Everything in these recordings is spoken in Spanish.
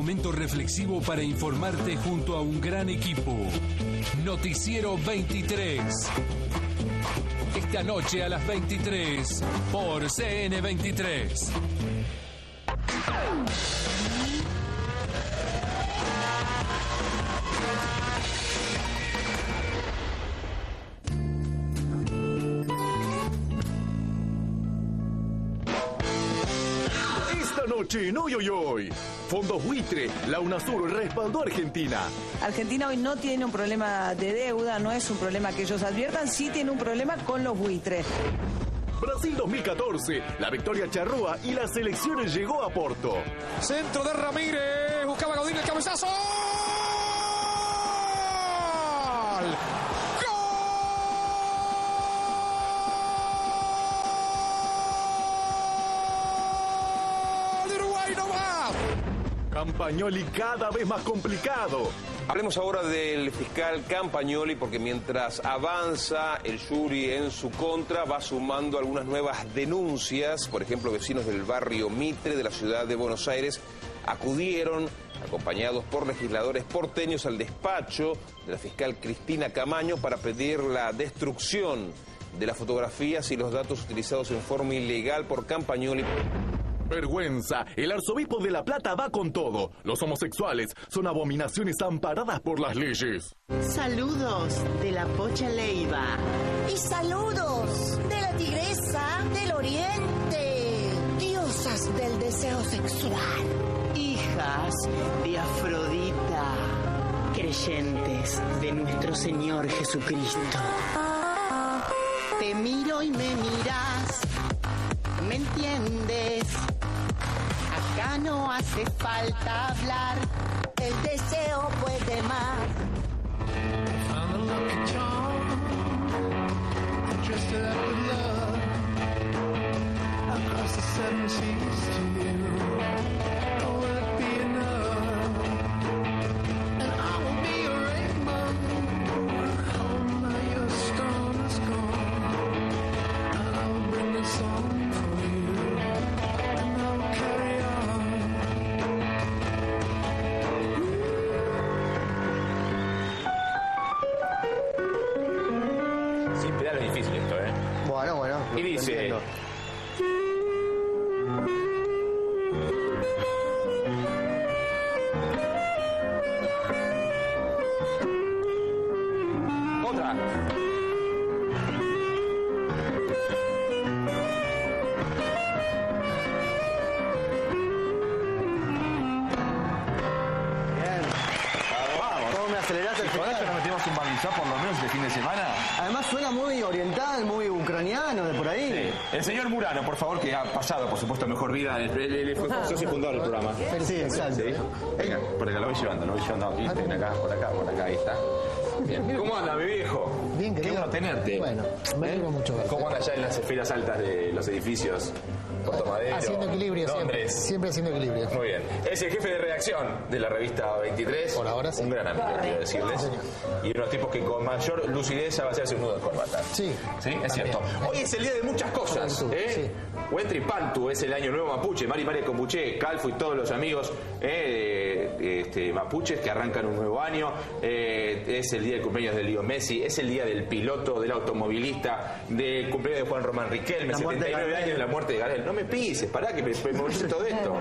momento reflexivo para informarte junto a un gran equipo. Noticiero 23. Esta noche a las 23 por CN23. Noche en Hoy Hoy Hoy. Fondo Buitre, la UNASUR respaldó a Argentina. Argentina hoy no tiene un problema de deuda, no es un problema que ellos adviertan, sí tiene un problema con los buitres. Brasil 2014, la victoria charrúa y la selección llegó a Porto. Centro de Ramírez, buscaba Godín el cabezazo. ¡Gol! Campagnoli cada vez más complicado. Hablemos ahora del fiscal Campagnoli, porque mientras avanza el jury en su contra, va sumando algunas nuevas denuncias. Por ejemplo, vecinos del barrio Mitre de la ciudad de Buenos Aires acudieron, acompañados por legisladores porteños, al despacho de la fiscal Cristina Camaño para pedir la destrucción de las fotografías y los datos utilizados en forma ilegal por Campagnoli. Vergüenza, el arzobispo de La Plata va con todo. Los homosexuales son abominaciones amparadas por las leyes. Saludos de la Pocha Leiva. Y saludos de la Tigresa del Oriente. Diosas del deseo sexual. Hijas de Afrodita. Creyentes de nuestro Señor Jesucristo. Te miro y me miras. ¿Me entiendes? Acá no hace falta hablar. El deseo puede más. Y dice... Otra. ¿Cómo me aceleraste el final? ¿Con esto nos metemos un barnizón por lo menos de fin de semana? Además suena muy oriental, muy ucraniano, de por ahí. Sí. El señor Murano, por favor, que ha pasado, por supuesto, mejor vida. Él fue socio fundador del programa. Sí, exacto. ¿Sí? Venga, por acá lo voy llevando aquí, ven acá, por acá, ahí está. Bien. ¿Cómo anda, mi viejo? Bien, querido. Qué bueno tenerte. Bueno, me alegro mucho verte. ¿Cómo anda allá en las esferas altas de los edificios? Puerto Madero, haciendo equilibrio Londres. siempre haciendo equilibrio. Muy bien. Es el jefe de redacción de la revista 23. Por ahora sí. Un gran amigo, quiero decirles. Y unos tipos que con mayor lucidez sabe hacerse un nudo de corbata. Sí. Sí, es cierto. Hoy es el día de muchas cosas. Sí. Huentri Pantu es el año nuevo mapuche. Mari María Compuché, Calfo y todos los amigos mapuches que arrancan un nuevo año. Es el día del cumpleaños de Leo Messi. Es el día del piloto, del automovilista, del cumpleaños de Juan Román Riquelme, 79 años de la muerte de Gardel. No me pises, pará que me memorice todo esto.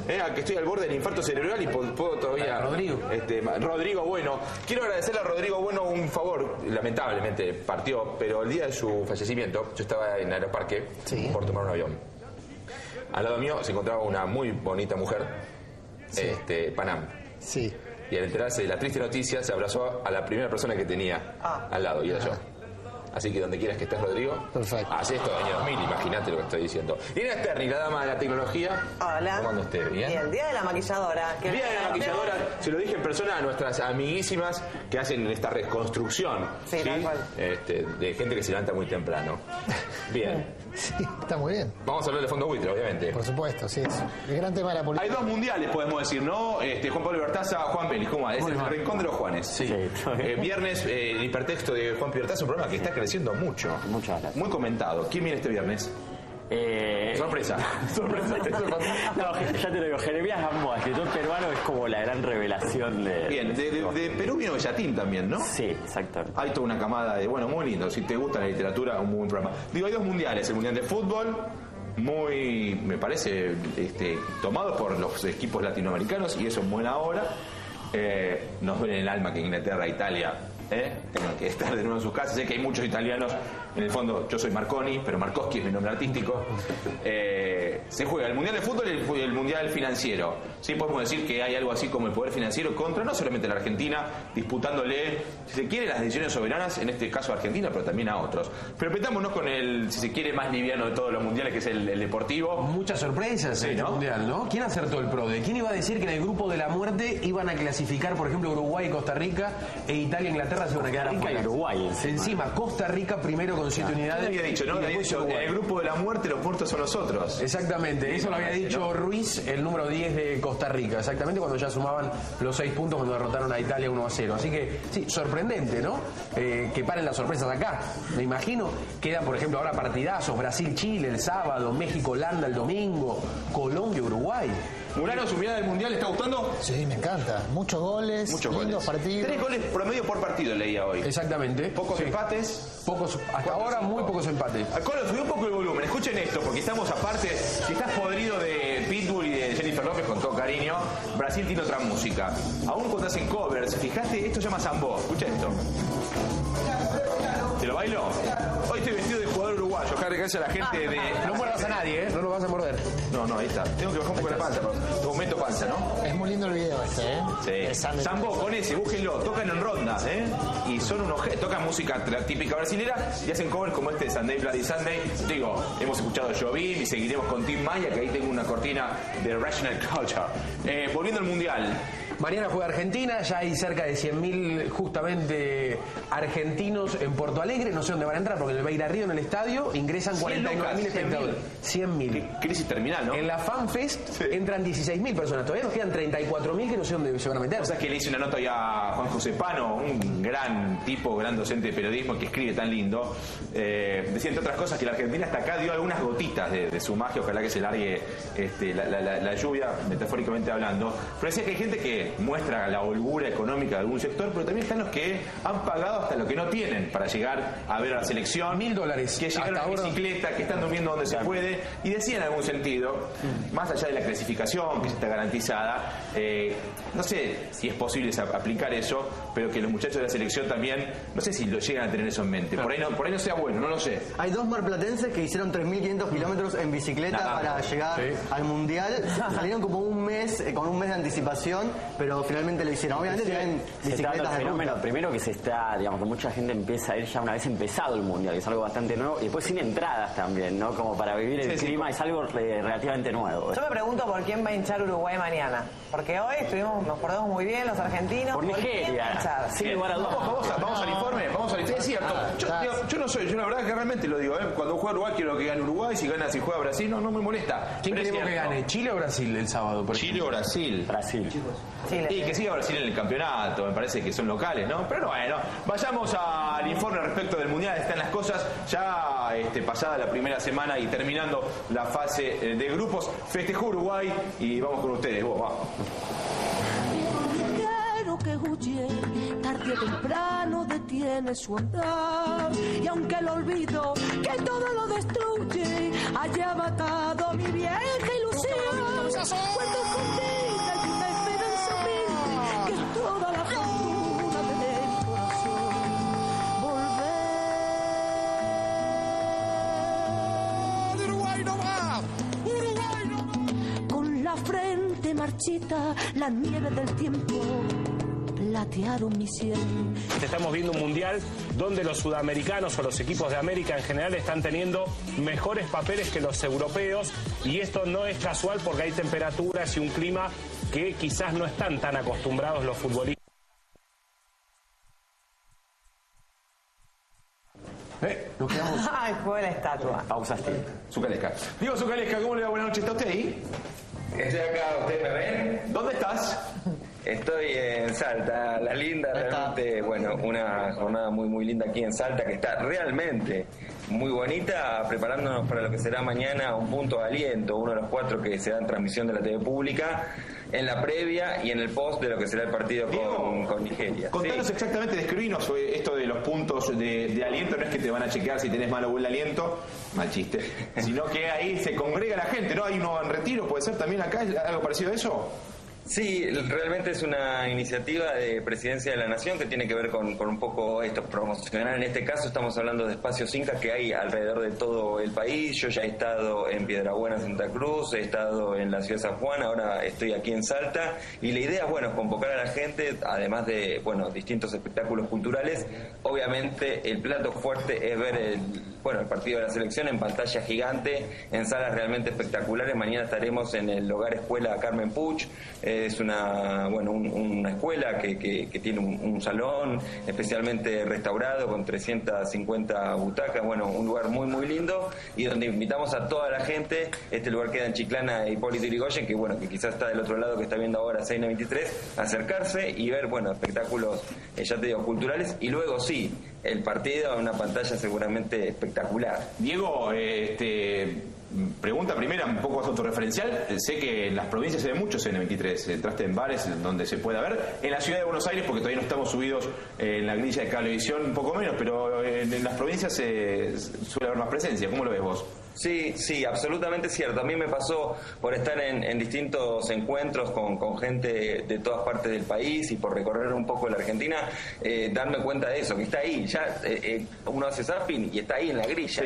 Que estoy al borde del infarto cerebral y puedo todavía... Rodrigo Bueno. Quiero agradecerle a Rodrigo Bueno un favor. Lamentablemente partió, pero el día de su fallecimiento, yo estaba en Aeroparque por tomar un avión. Al lado mío se encontraba una muy bonita mujer, Panam. Sí. Y al enterarse de la triste noticia, se abrazó a la primera persona que tenía al lado, y era yo. Así que donde quieras que estés, Rodrigo. Perfecto. Hace esto año 2000, imagínate lo que estoy diciendo. Irina Sterni, la dama de la tecnología. Hola. ¿Cómo anda usted? ¿Bien? Bien, día de la maquilladora. El día de la maquilladora, se lo dije en persona a nuestras amiguísimas que hacen esta reconstrucción. Sí, tal cual. De gente que se levanta muy temprano. Bien. Sí, está muy bien. Vamos a hablar de fondo buitre, obviamente. Por supuesto, sí. Es el gran tema de la política. Hay dos mundiales, podemos decir, ¿no? Juan Pablo Bertaza, Juan Pérez, ¿cómo va? Es el rincón de los Juanes. Sí. Viernes, el hipertexto de Juan Bertaza, un programa que está creciendo mucho. Muchas gracias. Muy comentado. ¿Quién viene este viernes? Sorpresa. No, ya te lo digo, Jeremías Gamboa, escritor peruano, es como la gran revelación de... Bien, de Perú vino Bellatín también, ¿no? Sí, exactamente. Hay toda una camada de, bueno, muy lindo. Si te gusta la literatura, un muy buen programa. Digo, hay dos mundiales, el mundial de fútbol, muy, me parece, tomado por los equipos latinoamericanos, y eso en buena hora. Nos duele en el alma que Inglaterra e Italia tengan que estar de nuevo en sus casas. Sé que hay muchos italianos, en el fondo yo soy Marconi, pero Markowski es mi nombre artístico. Se juega el mundial de fútbol y el mundial financiero. Sí, podemos decir que hay algo así como el poder financiero contra no solamente la Argentina, disputándole, si se quiere, las decisiones soberanas, en este caso a Argentina, pero también a otros. Pero metámonos con el, si se quiere, más liviano de todos los mundiales, que es el deportivo. Muchas sorpresas en este mundial, ¿no? ¿Quién acertó el PRODE? ¿Quién iba a decir que en el grupo de la muerte iban a clasificar, por ejemplo, Uruguay y Costa Rica, e Italia e Inglaterra se iban a quedar afuera? Uruguay encima Costa Rica primero con 7 unidades. Había dicho, ¿no? Había dicho, en el grupo de la muerte los muertos son los otros. Exactamente, eso lo había dicho Ruiz, el número 10 de Costa Rica, exactamente cuando ya sumaban los 6 puntos cuando derrotaron a Italia 1-0. Así que, sí, sorprendente, ¿no? Que paren las sorpresas acá. Me imagino, quedan, por ejemplo, ahora partidazos, Brasil-Chile el sábado, México-Holanda el domingo, Colombia-Uruguay. Murano, su mirada del mundial, ¿le está gustando? Sí, me encanta. Muchos goles, lindos partidos. 3 goles promedio por partido leía hoy. Exactamente. Pocos empates. Hasta ahora muy pocos empates. Colo, subió un poco el volumen. Escuchen esto, porque estamos aparte. Si estás podrido de Pitbull y de Jennifer López, con todo cariño, Brasil tiene otra música. Aún cuando hacen covers, fíjate, esto se llama Sambó. Escucha esto. ¿Te lo bailo? Hoy estoy vestido de jugador uruguayo. Gracias a la gente de... No muerdas a nadie, no lo vas a morder. No, ahí está. Tengo que bajar un poco la panza. Momento panza, ¿no? Es muy lindo el video este, Sí. Sambó, con ese, búsquenlo. Tocan en ronda, Y son unos... Tocan música típica brasilera y hacen covers como este de Sunday Bloody Sunday. Digo, hemos escuchado a Jobim y seguiremos con Tim Maya, que ahí tengo una cortina de Rational Culture. Volviendo al Mundial. Mañana juega Argentina, ya hay cerca de 100.000 justamente argentinos en Porto Alegre, no sé dónde van a entrar porque en el Beira Río, en el estadio, ingresan 49.000 espectadores. 100.000. Crisis terminal, ¿no? En la FanFest entran 16.000 personas, todavía nos quedan 34.000 que no sé dónde se van a meter. O sea, que le hice una nota ya a Juan José Pano, un gran tipo, gran docente de periodismo que escribe tan lindo. Decía, entre otras cosas, que la Argentina hasta acá dio algunas gotitas de su magia, ojalá que se largue la lluvia, metafóricamente hablando. Pero decía que hay gente que muestra la holgura económica de algún sector, pero también están los que han pagado hasta lo que no tienen para llegar a ver a la selección. $1.000. Que llegaron en bicicleta, que están durmiendo donde se puede. Y decía en algún sentido, más allá de la clasificación que está garantizada, no sé si es posible aplicar eso, pero que los muchachos de la selección también, no sé si lo llegan a tener eso en mente. Por ahí no sea bueno, no lo sé. Hay 2 marplatenses que hicieron 3.500 kilómetros en bicicleta para llegar al Mundial. Salieron como un mes, con un mes de anticipación, pero finalmente lo hicieron. Obviamente tienen bicicletas de ruta. Primero que se está, digamos, que mucha gente empieza a ir ya una vez empezado el Mundial, que es algo bastante nuevo, y después sin entradas también, ¿no? Como para vivir el clima, es algo relativamente nuevo. Yo me pregunto por quién va a hinchar Uruguay mañana, porque hoy nos portamos muy bien los argentinos. Por Nigeria, sin lugar a dudas. Vamos al informe, Es cierto, yo no soy, yo la verdad que realmente lo digo, cuando juega Uruguay quiero que gane Uruguay, si juega Brasil no me molesta. ¿Quién queremos que gane? ¿Chile o Brasil el sábado? Chile o Brasil. Y que siga Brasil en el campeonato, me parece que son locales, ¿no? Pero bueno, vayamos al informe respecto del Mundial. Están las cosas ya pasada la primera semana y terminando la fase de grupos. Festejó Uruguay y vamos con ustedes. Vamos. Que huye, tarde o temprano detiene su andar, y aunque el olvido que todo lo destruye haya matado mi vieja ilusión, cuando escondida y una esperanza mil, que es toda la fortuna del corazón, volver. Uruguay no va, Uruguay no va. Con la frente marchita, la nieve del tiempo platearon mi sien. Estamos viendo un mundial donde los sudamericanos o los equipos de América en general están teniendo mejores papeles que los europeos, y esto no es casual porque hay temperaturas y un clima que quizás no están tan acostumbrados los futbolistas. Nos quedamos. Ay, fue la estatua. Pausa, Zucalesca. Digo, Zucalesca, ¿cómo le va? Buenas noches. ¿Está usted ahí? Estoy acá, ¿ustedes me ven? ¿Dónde estás? Estoy en Salta, la linda, realmente, bueno, una jornada muy linda aquí en Salta, que está realmente muy bonita, preparándonos para lo que será mañana un punto de aliento, uno de los 4 que se dan transmisión de la TV pública, en la previa y en el post de lo que será el partido con Nigeria. Contanos exactamente, describinos esto de los puntos de aliento. No es que te van a chequear si tenés mal o buen aliento, mal chiste, sino que ahí se congrega la gente, ¿no? Hay uno en retiro, ¿puede ser también acá algo parecido a eso? Sí, realmente es una iniciativa de Presidencia de la Nación que tiene que ver con un poco esto, promocionar. En este caso estamos hablando de espacios Incas que hay alrededor de todo el país. Yo ya he estado en Piedrabuena, Santa Cruz, he estado en la ciudad de San Juan, ahora estoy aquí en Salta. Y la idea es, bueno, convocar a la gente, además de, bueno, distintos espectáculos culturales. Obviamente el plato fuerte es ver el partido de la selección en pantalla gigante, en salas realmente espectaculares. Mañana estaremos en el Hogar Escuela Carmen Puch. Es una escuela que tiene un salón especialmente restaurado con 350 butacas, un lugar muy muy lindo, y donde invitamos a toda la gente. Este lugar queda en Chiclana e Hipólito Yrigoyen, que quizás está del otro lado, que está viendo ahora Seina 23, acercarse y ver espectáculos, ya te digo, culturales, y luego sí, el partido en una pantalla seguramente espectacular. Diego, pregunta primera, un poco autorreferencial. Sé que en las provincias se ve mucho CN23. Entraste en bares donde se pueda ver. En la ciudad de Buenos Aires, porque todavía no estamos subidos en la grilla de Cablevisión, un poco menos, pero en las provincias suele haber más presencia. ¿Cómo lo ves vos? Sí, absolutamente cierto. A mí me pasó por estar en distintos encuentros con gente de todas partes del país y por recorrer un poco la Argentina, darme cuenta de eso, que está ahí. Ya uno hace zapping y está ahí en la grilla.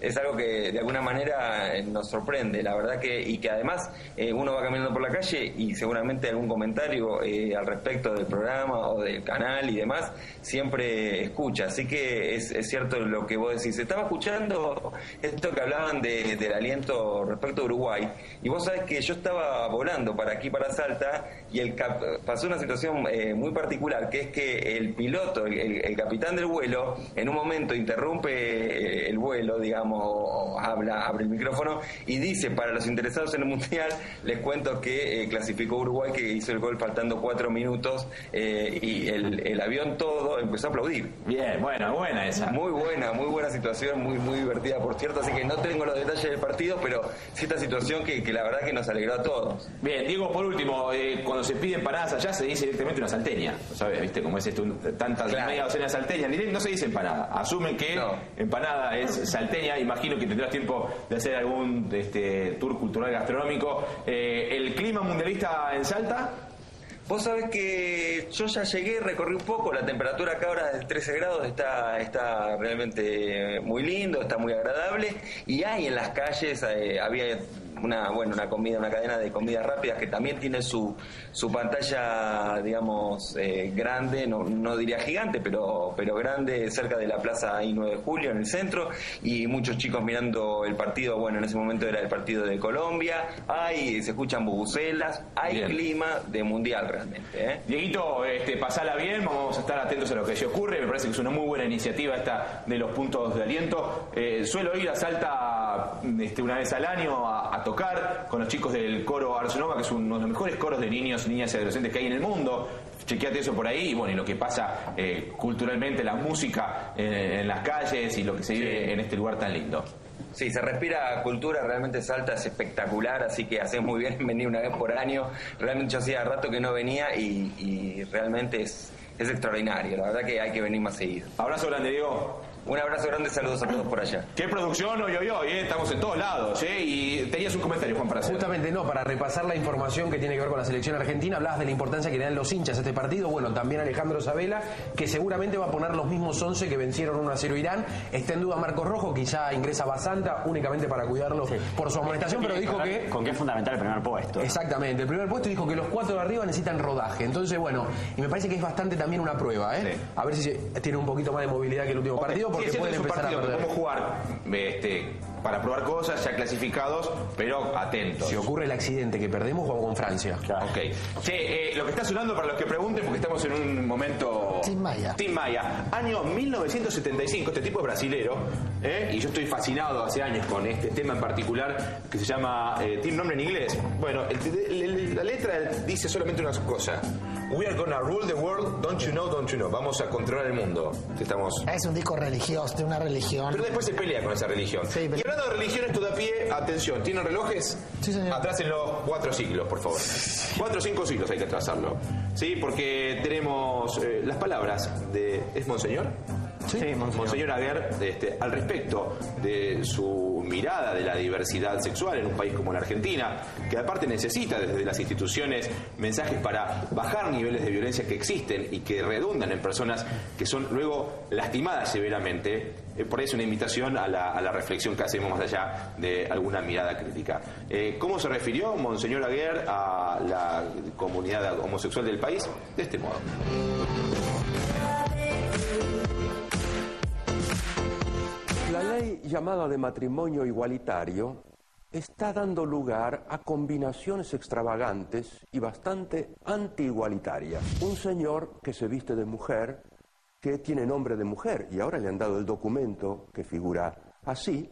Es algo que de alguna manera nos sorprende, la verdad y que además uno va caminando por la calle y seguramente algún comentario al respecto del programa o del canal y demás siempre escucha, así que es cierto lo que vos decís. Estaba escuchando esto que hablaban del aliento respecto a Uruguay, y vos sabés que yo estaba volando para aquí, para Salta, y pasó una situación muy particular, que es que el piloto, el capitán del vuelo, en un momento interrumpe el vuelo, digamos, o abre el micrófono y dice: para los interesados en el Mundial, les cuento que clasificó Uruguay, que hizo el gol faltando 4 minutos, y el avión todo empezó a aplaudir. Bien, buena esa. Muy buena situación, muy divertida, por cierto, así que no tengo los detalles del partido, pero sí esta situación que la verdad que nos alegró a todos. Bien, Diego, por último, cuando se piden empanadas allá se dice directamente una salteña, ¿sabes? ¿Viste? Como es esto, tantas media docena de salteñas, no se dice empanada, asumen que empanada es salteña. Imagino que tendrás tiempo de hacer algún tour cultural gastronómico. ¿El clima mundialista en Salta? Vos sabés que yo ya llegué, recorrí un poco, la temperatura acá ahora es de 13 grados, está realmente muy lindo, está muy agradable, y hay en las calles, había una comida, una cadena de comidas rápidas que también tiene su pantalla, digamos, grande, no diría gigante, pero grande, cerca de la plaza 9 de Julio, en el centro, y muchos chicos mirando el partido. En ese momento era el partido de Colombia, se escuchan bubucelas, hay bien. Clima de mundial realmente. Dieguito, pasala bien, vamos a estar atentos a lo que se ocurre. Me parece que es una muy buena iniciativa esta de los puntos de aliento. Suelo ir a Salta una vez al año a tocar con los chicos del coro Arsenova, que es uno de los mejores coros de niños, niñas y adolescentes que hay en el mundo. Chequeate eso por ahí, y lo que pasa culturalmente, la música en las calles y lo que se vive en este lugar tan lindo. Sí, se respira cultura, realmente Salta es espectacular, así que haces muy bien en venir una vez por año. Realmente yo hacía rato que no venía y realmente es extraordinario, la verdad que hay que venir más seguido. Abrazo grande, Diego. Un abrazo grande, saludos a todos por allá. Qué producción hoy, estamos en todos lados, y tenías un comentario, Juan, para hacer. Justamente para repasar la información que tiene que ver con la selección argentina. Hablabas de la importancia que le dan los hinchas a este partido. También Alejandro Sabela, que seguramente va a poner los mismos 11 que vencieron 1-0 Irán. Está en duda Marcos Rojo, que ya ingresa Basanta únicamente para cuidarlo por su amonestación, pero dijo que... Con que es fundamental el primer puesto. Exactamente, el primer puesto, dijo que los 4 de arriba necesitan rodaje. Entonces, y me parece que es bastante también una prueba, Sí. A ver si tiene un poquito más de movilidad que el último partido, porque pueden empezar a perder. ¿Cómo jugar para probar cosas, ya clasificados, pero atentos. Si ocurre el accidente que perdemos, jugamos con Francia. Ok. Che, lo que está sonando para los que pregunten, porque estamos en un momento... Tim Maia. Tim Maia. Año 1975, este tipo es brasilero, y yo estoy fascinado hace años con este tema en particular, que se llama... tiene un nombre en inglés. Bueno, la letra dice solamente una cosa. We are gonna rule the world, don't you know, don't you know. Vamos a controlar el mundo. Estamos... Es un disco religioso, de una religión. Pero después se pelea con esa religión. Sí, pero... Y hablando de religiones, esto da pie, atención, ¿tienen relojes? Sí, señor. Atrás en los 4 siglos, por favor. 4 o 5 siglos hay que atrasarlo. Sí, porque tenemos las palabras de... ¿Es Monseñor? Sí, Monseñor Aguer, al respecto de su mirada de la diversidad sexual en un país como la Argentina, que aparte necesita desde las instituciones mensajes para bajar niveles de violencia que existen y que redundan en personas que son luego lastimadas severamente. Por eso una invitación a la reflexión que hacemos más allá de alguna mirada crítica. ¿Cómo se refirió Monseñor Aguer a la comunidad homosexual del país? De este modo. La ley llamada de matrimonio igualitario está dando lugar a combinaciones extravagantes y bastante anti-igualitarias. Un señor que se viste de mujer, que tiene nombre de mujer, y ahora le han dado el documento que figura así,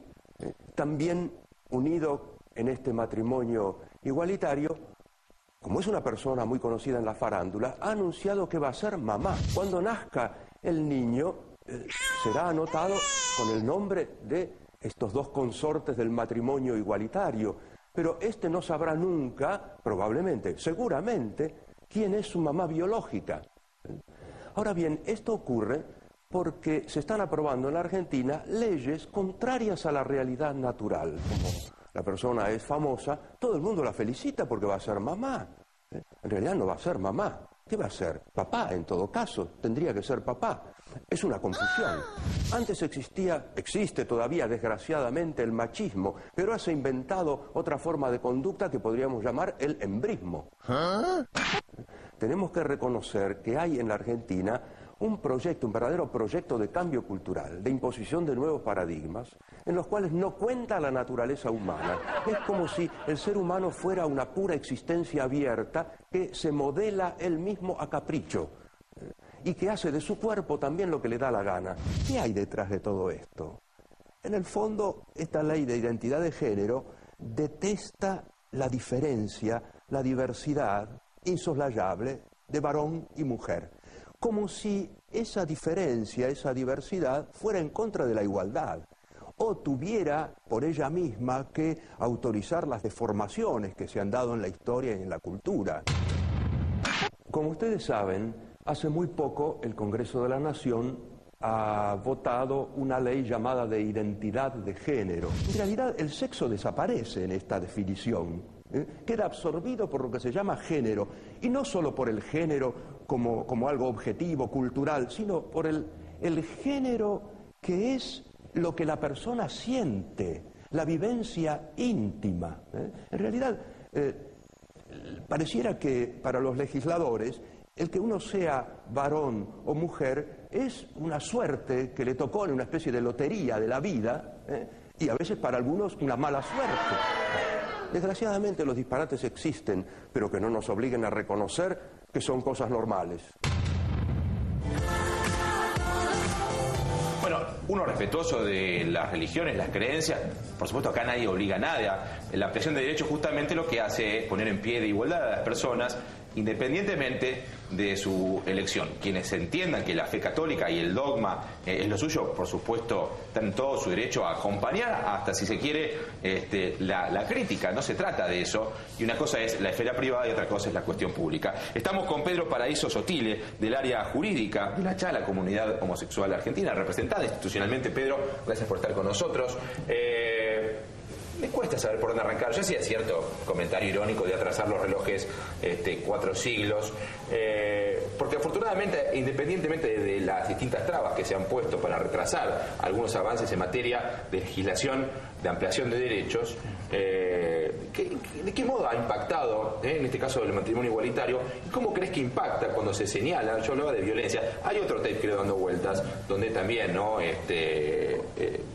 también unido en este matrimonio igualitario, como es una persona muy conocida en la farándula, ha anunciado que va a ser mamá. Cuando nazca el niño, será anotado con el nombre de estos dos consortes del matrimonio igualitario, pero este no sabrá nunca, probablemente, seguramente, quién es su mamá biológica. Ahora bien, esto ocurre porque se están aprobando en la Argentina leyes contrarias a la realidad natural. Como la persona es famosa, todo el mundo la felicita porque va a ser mamá. En realidad no va a ser mamá. ¿Qué va a ser? Papá, en todo caso. Tendría que ser papá. Es una confusión. Antes existe todavía, desgraciadamente, el machismo, pero se ha inventado otra forma de conducta que podríamos llamar el embrismo. Tenemos que reconocer que hay en la Argentina un proyecto, un verdadero proyecto de cambio cultural, de imposición de nuevos paradigmas, en los cuales no cuenta la naturaleza humana. Es como si el ser humano fuera una pura existencia abierta que se modela él mismo a capricho y que hace de su cuerpo también lo que le da la gana. ¿Qué hay detrás de todo esto? En el fondo, esta ley de identidad de género detesta la diferencia, la diversidad insoslayable de varón y mujer, como si esa diferencia, esa diversidad fuera en contra de la igualdad o tuviera por ella misma que autorizar las deformaciones que se han dado en la historia y en la cultura. Como ustedes saben, hace muy poco el Congreso de la Nación ha votado una ley llamada de identidad de género. En realidad el sexo desaparece en esta definición, queda absorbido por lo que se llama género, y no solo por el género como algo objetivo, cultural, sino por el género que es lo que la persona siente, la vivencia íntima. En realidad, pareciera que para los legisladores el que uno sea varón o mujer es una suerte que le tocó en una especie de lotería de la vida, y a veces para algunos una mala suerte. Desgraciadamente los disparates existen, pero que no nos obliguen a reconocer que son cosas normales. Bueno, uno respetuoso de las religiones, las creencias, por supuesto acá nadie obliga a nadie. La ampliación de derechos justamente lo que hace es poner en pie de igualdad a las personas independientemente de su elección. Quienes entiendan que la fe católica y el dogma es lo suyo, por supuesto, están en todo su derecho a acompañar, hasta si se quiere, la crítica. No se trata de eso, y una cosa es la esfera privada y otra cosa es la cuestión pública. Estamos con Pedro Paraíso Sotile, del área jurídica de la CHA, la comunidad homosexual argentina, representada institucionalmente. Pedro, gracias por estar con nosotros. Me cuesta saber por dónde arrancar. Yo hacía cierto comentario irónico de atrasar los relojes 4 siglos, porque afortunadamente, independientemente de las distintas trabas que se han puesto para retrasar algunos avances en materia de legislación, de ampliación de derechos, ¿De qué modo ha impactado, en este caso el matrimonio igualitario? ¿Cómo crees que impacta cuando se señala? Yo hablaba de violencia. Hay otro tape que le dando vueltas, donde también, ¿no?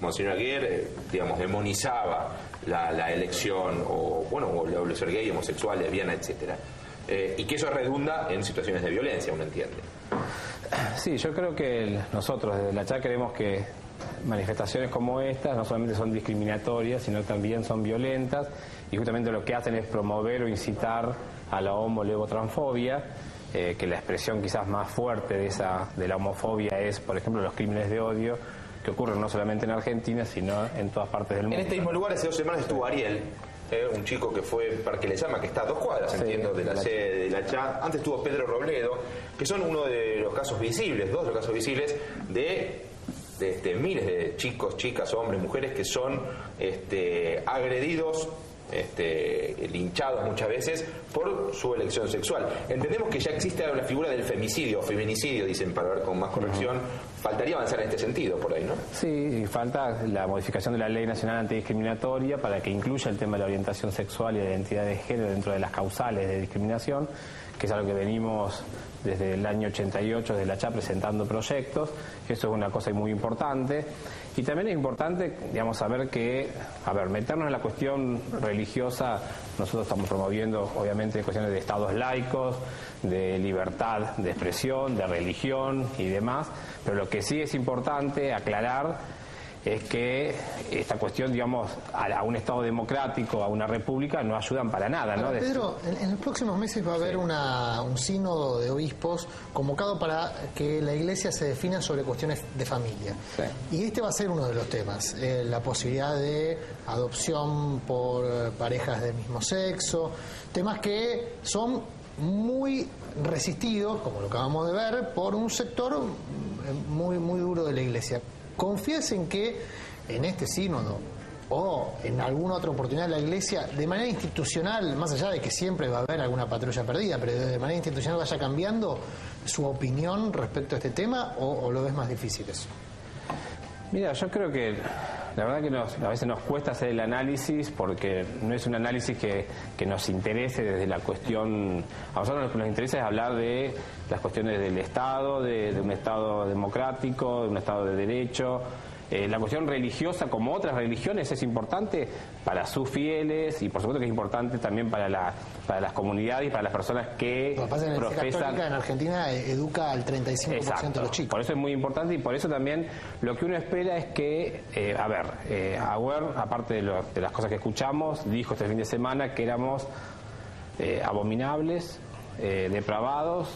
Monseñor Aguirre, digamos, demonizaba la elección, o ser gay, homosexual, lesbiana, etcétera. Y que eso redunda en situaciones de violencia, uno entiende. Sí, yo creo que nosotros desde la CHA creemos que manifestaciones como estas no solamente son discriminatorias, sino también son violentas, y justamente lo que hacen es promover o incitar a la homo-levo-transfobia, que la expresión quizás más fuerte de la homofobia es, por ejemplo, los crímenes de odio que ocurren no solamente en Argentina, sino en todas partes del mundo. En este mismo lugar, hace 2 semanas estuvo Ariel, un chico que fue Parque Le Llama, que está a 2 cuadras, sí, entiendo, de la sede de la CHA. Antes estuvo Pedro Robledo, que son uno de los casos visibles, 2 de los casos visibles de miles de chicos, chicas, hombres, mujeres que son agredidos, linchados muchas veces por su elección sexual. Entendemos que ya existe la figura del femicidio o feminicidio, dicen, para ver con más corrección. Faltaría avanzar en este sentido por ahí, ¿no? Sí, falta la modificación de la Ley Nacional Antidiscriminatoria para que incluya el tema de la orientación sexual y la identidad de género dentro de las causales de discriminación, que es algo que venimos desde el año 88 desde la CHA presentando proyectos. Eso es una cosa muy importante. Y también es importante, digamos, saber que, meternos en la cuestión religiosa, nosotros estamos promoviendo, obviamente, cuestiones de estados laicos, de libertad de expresión, de religión y demás, pero lo que sí es importante aclarar es que esta cuestión, digamos, a un Estado democrático, a una república, no ayudan para nada, ¿no? Pedro, en los próximos meses va a haber un sínodo de obispos convocado para que la Iglesia se defina sobre cuestiones de familia. Sí. Y este va a ser uno de los temas, la posibilidad de adopción por parejas del mismo sexo, temas que son muy resistidos, como lo acabamos de ver, por un sector muy, muy duro de la Iglesia. ¿Confías en que en este sínodo o en alguna otra oportunidad la Iglesia, de manera institucional, más allá de que siempre va a haber alguna patrulla perdida, pero de manera institucional vaya cambiando su opinión respecto a este tema, o lo ves más difícil eso? Mira, yo creo que la verdad que a veces nos cuesta hacer el análisis, porque no es un análisis que nos interese desde la cuestión. A nosotros lo que nos interesa es hablar de las cuestiones del Estado, de un Estado democrático, de un Estado de derecho. La cuestión religiosa, como otras religiones, es importante para sus fieles, y por supuesto que es importante también para las comunidades y para las personas que profesan. La Iglesia Católica en Argentina educa al 35% de los chicos. Por eso es muy importante, y por eso también lo que uno espera es que, Agüer, aparte de las cosas que escuchamos, dijo este fin de semana que éramos abominables, depravados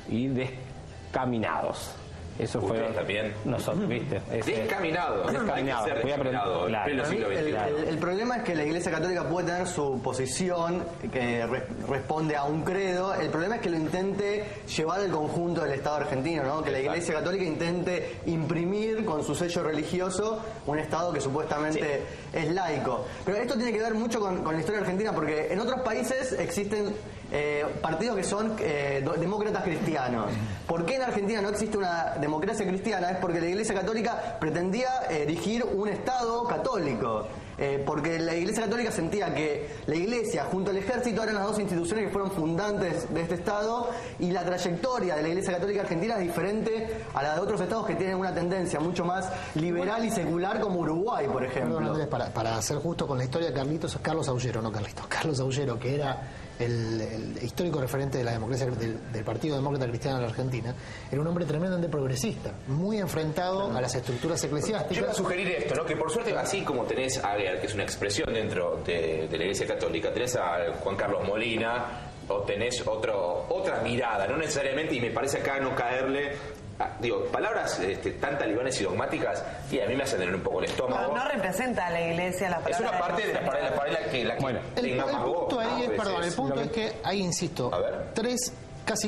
y descaminados. Eso fue también. Nosotros, ¿viste? Descaminado. Voy a aprender. Claro. El problema es que la Iglesia Católica puede tener su posición que responde a un credo. El problema es que lo intente llevar al conjunto del Estado argentino, ¿no? Que la Iglesia Católica intente imprimir con su sello religioso un Estado que supuestamente es laico. Pero esto tiene que ver mucho con la historia argentina, porque en otros países existen partidos que son demócratas cristianos. ¿Por qué en Argentina no existe una democracia cristiana? Es porque la Iglesia Católica pretendía erigir un Estado católico. Porque la Iglesia Católica sentía que la Iglesia junto al Ejército eran las 2 instituciones que fueron fundantes de este Estado, y la trayectoria de la Iglesia Católica Argentina es diferente a la de otros estados que tienen una tendencia mucho más liberal y secular, como Uruguay, por ejemplo. Perdón, Andrés, para ser justo con la historia, Carlos Aullero, que era el histórico referente de la democracia del Partido Demócrata Cristiano de la Argentina, era un hombre tremendamente progresista, muy enfrentado a las estructuras eclesiásticas. Yo iba a sugerir esto, ¿no? Que por suerte, así como tenés a Aguer, que es una expresión dentro de la Iglesia Católica, tenés a Juan Carlos Molina, o tenés otra mirada, no necesariamente, y me parece acá no caerle. Palabras tan talibanes y dogmáticas, y a mí me hacen tener un poco el estómago. No representa a la Iglesia las palabras. Es una parte de la que el punto ahí es, el punto es que ahí, insisto,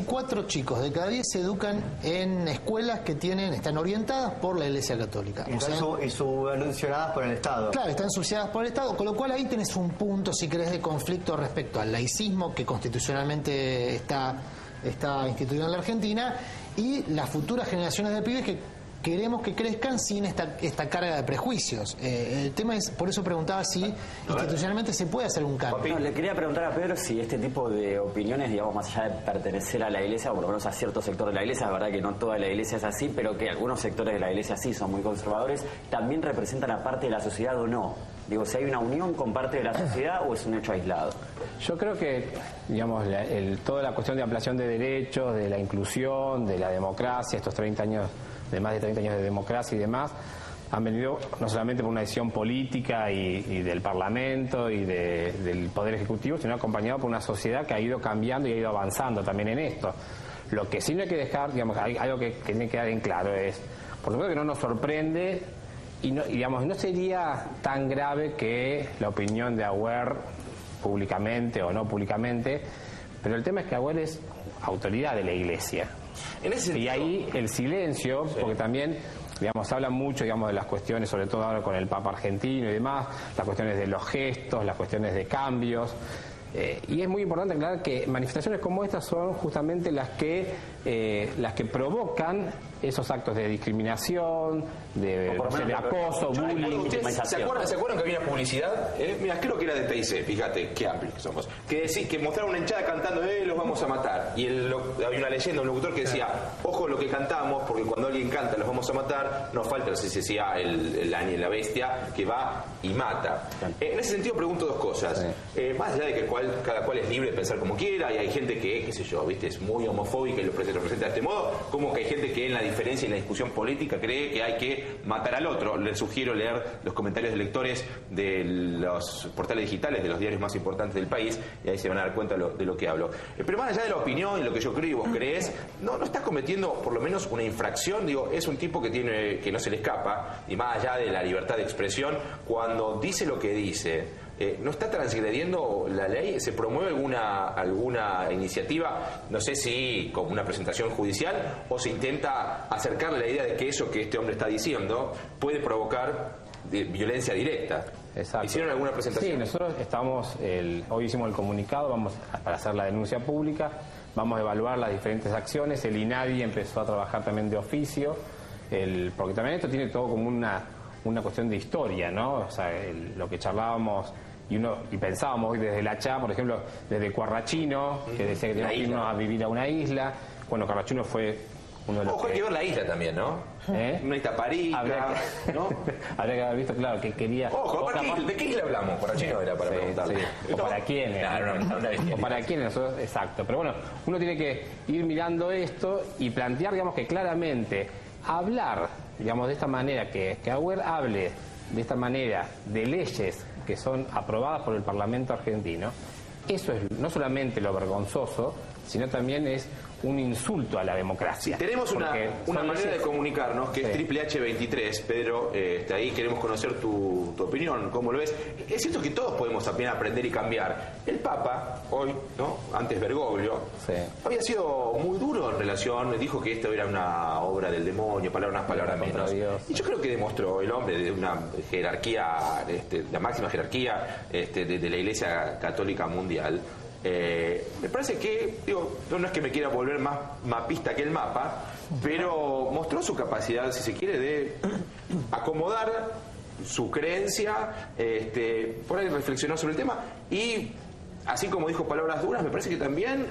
4 chicos de cada 10 se educan en escuelas que están orientadas por la Iglesia Católica. Y subvencionadas por el Estado. Claro, están subsidiadas por el Estado, con lo cual ahí tenés un punto, si querés, de conflicto respecto al laicismo, que constitucionalmente está instituido en la Argentina, y las futuras generaciones de pibes que queremos que crezcan sin esta carga de prejuicios. El tema es, por eso preguntaba si institucionalmente se puede hacer un cambio. No, le quería preguntar a Pedro si este tipo de opiniones, digamos, más allá de pertenecer a la iglesia, o por lo menos a cierto sector de la iglesia, la verdad que no toda la iglesia es así, pero que algunos sectores de la iglesia sí son muy conservadores, también representan a parte de la sociedad o no. Digo, si hay una unión con parte de la sociedad o es un hecho aislado. Yo creo que, digamos, toda la cuestión de ampliación de derechos, de la inclusión, de la democracia, estos 30 años, de más de 30 años de democracia y demás, han venido no solamente por una decisión política y del Parlamento y del Poder Ejecutivo, sino acompañado por una sociedad que ha ido cambiando y ha ido avanzando también en esto. Lo que sí no hay que dejar, digamos, algo que tiene que quedar en claro es, por supuesto que no nos sorprende y digamos, no sería tan grave que la opinión de Agüer, públicamente o no públicamente, pero el tema es que Agüer es autoridad de la Iglesia. Y ahí el silencio, porque también, digamos, habla mucho, digamos, de las cuestiones, sobre todo ahora con el Papa argentino y demás, las cuestiones de los gestos, las cuestiones de cambios. Y es muy importante aclarar que manifestaciones como estas son justamente las que provocan esos actos de discriminación, de acoso, bullying. ¿Se acuerdan que había una publicidad? Mira, creo que era de TIC, fíjate qué amplios que somos. Que mostraron una hinchada cantando, los vamos a matar. Y había una leyenda, un locutor que decía, ojo lo que cantamos, porque cuando alguien canta, los vamos a matar, nos falta, no sé si decía el ángel, la bestia, que va y mata. En ese sentido pregunto dos cosas. Más allá de que cada cual es libre de pensar como quiera, y hay gente que, qué sé yo, ¿viste? Es muy homofóbica y lo representa de este modo, como que hay gente que en la diferencia y en la discusión política cree que hay que matar al otro. Les sugiero leer los comentarios de lectores de los portales digitales de los diarios más importantes del país, y ahí se van a dar cuenta de lo que hablo. Pero más allá de la opinión y lo que yo creo y vos crees, no está cometiendo por lo menos una infracción. Digo, es un tipo que no se le escapa, y más allá de la libertad de expresión, cuando dice lo que dice, ¿no está transgrediendo la ley? ¿Se promueve alguna iniciativa, no sé si con una presentación judicial, o se intenta acercarle la idea de que eso que este hombre está diciendo puede provocar violencia directa? Exacto. ¿Hicieron alguna presentación? Sí, nosotros hoy hicimos el comunicado, vamos para hacer la denuncia pública, vamos a evaluar las diferentes acciones. El INADI empezó a trabajar también de oficio, porque también esto tiene todo como una cuestión de historia, ¿no? O sea, lo que charlábamos y pensábamos hoy desde la CHA, por ejemplo, desde Cuarrachino, que decía que teníamos que irnos a vivir a una isla. Bueno, Cuarrachino fue uno de los hay que ver la isla también, ¿no? Una Itaparica, ¿no? Habría que haber visto, claro, que quería... Ojo, ¿de qué isla hablamos? Cuarrachino era para preguntarle. Sí. O para quiénes. O para quiénes, nosotros, exacto. Pero bueno, uno tiene que ir mirando esto y plantear, digamos, que claramente hablar, digamos, de esta manera, que Agüer hable de esta manera de leyes que son aprobadas por el Parlamento argentino, eso es no solamente lo vergonzoso, sino también es un insulto a la democracia. Tenemos una manera de comunicarnos que es #H23, Pedro, ahí queremos conocer tu opinión, ¿cómo lo ves? Es cierto que todos podemos también aprender y cambiar. El Papa, hoy, ¿no? Antes Bergoglio, había sido muy duro en relación, dijo que esto era una obra del demonio, palabras menos. Y yo creo que demostró el hombre de una jerarquía, la máxima jerarquía de la Iglesia Católica Mundial. Me parece que, no es que me quiera volver más mapista que el mapa, pero mostró su capacidad, si se quiere, de acomodar su creencia, por ahí reflexionó sobre el tema y, así como dijo palabras duras, me parece que también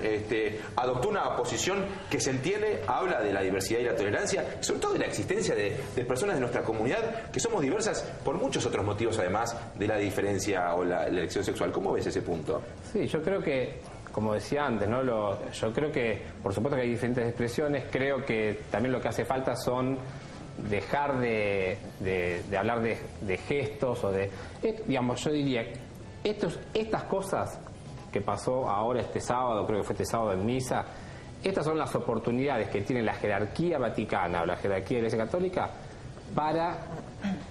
adoptó una posición que se entiende, habla de la diversidad y la tolerancia, sobre todo de la existencia de personas de nuestra comunidad que somos diversas por muchos otros motivos, además de la diferencia o la elección sexual. ¿Cómo ves ese punto? Sí, yo creo que, como decía antes, ¿no? Yo creo que, por supuesto que hay diferentes expresiones, creo que también lo que hace falta son dejar de hablar de gestos o digamos, yo diría, estas cosas que pasó ahora este sábado, creo que fue este sábado en misa, estas son las oportunidades que tiene la jerarquía vaticana o la jerarquía de la Iglesia Católica para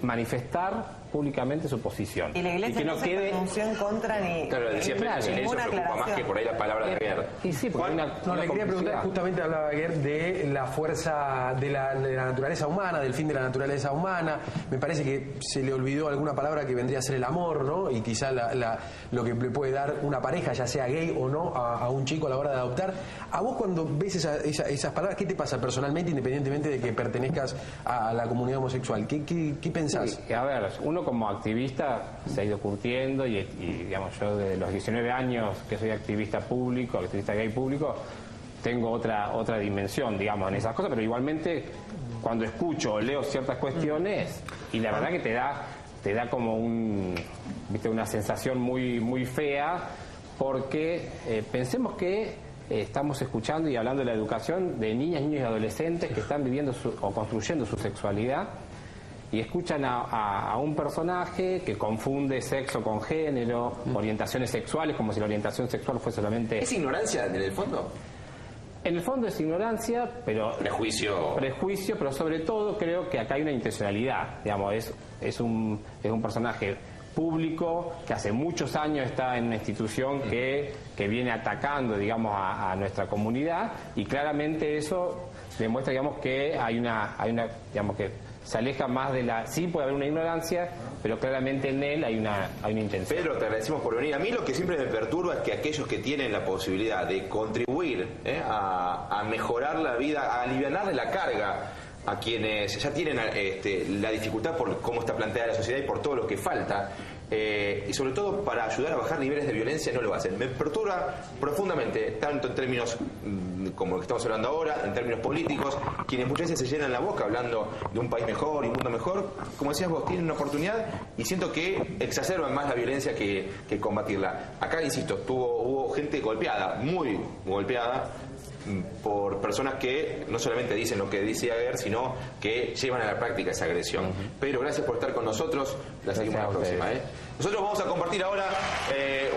manifestar públicamente su posición. Y la Iglesia que no no se pronunció en contra ni... Claro, decía Pedro, silencio preocupa más que por ahí la palabra de guerra. Y sí, porque No, le quería preguntar, justamente hablaba ayer de la fuerza de la naturaleza humana, del fin de la naturaleza humana. Me parece que se le olvidó alguna palabra que vendría a ser el amor, ¿no? Y quizá lo que le puede dar una pareja, ya sea gay o no, a un chico a la hora de adoptar. A vos cuando ves esas palabras, ¿qué te pasa personalmente, independientemente de que pertenezcas a la comunidad homosexual? ¿Qué pensás? Sí, a ver, uno como activista se ha ido curtiendo y digamos, yo desde los 19 años que soy activista público, activista gay público, tengo otra dimensión, digamos, en esas cosas, pero igualmente cuando escucho o leo ciertas cuestiones, y la verdad que te da como una sensación muy fea, porque pensemos que estamos escuchando y hablando de la educación de niñas, niños y adolescentes que están viviendo o construyendo su sexualidad, y escuchan a un personaje que confunde sexo con género, orientaciones sexuales, como si la orientación sexual fuese solamente... ¿Es ignorancia en el fondo? En el fondo es ignorancia, pero... Prejuicio, pero sobre todo creo que acá hay una intencionalidad. Digamos, es un personaje público que hace muchos años está en una institución que viene atacando, digamos, a nuestra comunidad, y claramente eso demuestra, digamos, que hay una digamos, que se aleja más de la... Sí puede haber una ignorancia, pero claramente en él hay una intención. Pedro, te agradecemos por venir. A mí lo que siempre me perturba es que aquellos que tienen la posibilidad de contribuir a mejorar la vida, a alivianarle la carga a quienes ya tienen la dificultad por cómo está planteada la sociedad y por todo lo que falta, y sobre todo para ayudar a bajar niveles de violencia, no lo hacen. Me perturba profundamente, tanto en términos como lo que estamos hablando ahora, en términos políticos, quienes muchas veces se llenan la boca hablando de un país mejor y un mundo mejor, como decías vos, tienen una oportunidad y siento que exacerban más la violencia que combatirla. Acá, insisto, hubo gente golpeada, muy golpeada, por personas que no solamente dicen lo que dice Aguer, sino que llevan a la práctica esa agresión. Pero gracias por estar con nosotros, la seguimos la próxima. Nosotros vamos a compartir ahora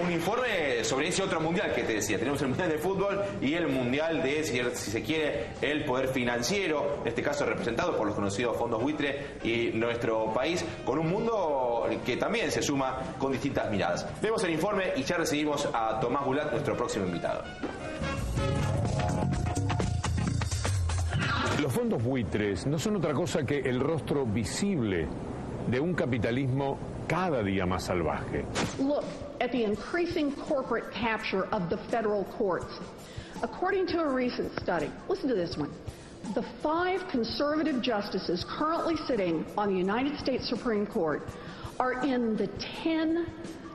un informe sobre ese otro mundial que te decía. Tenemos el mundial de fútbol y el mundial de, si se quiere, el poder financiero, en este caso representado por los conocidos fondos buitre y nuestro país, con un mundo que también se suma con distintas miradas. Vemos el informe y ya recibimos a Tomás Bulat, nuestro próximo invitado. Los fondos buitres no son otra cosa que el rostro visible de un capitalismo cada día más salvaje. Look at the increasing corporate capture of the federal courts. According to a recent study, listen to this one. The 5 conservative justices currently sitting on the United States Supreme Court are in the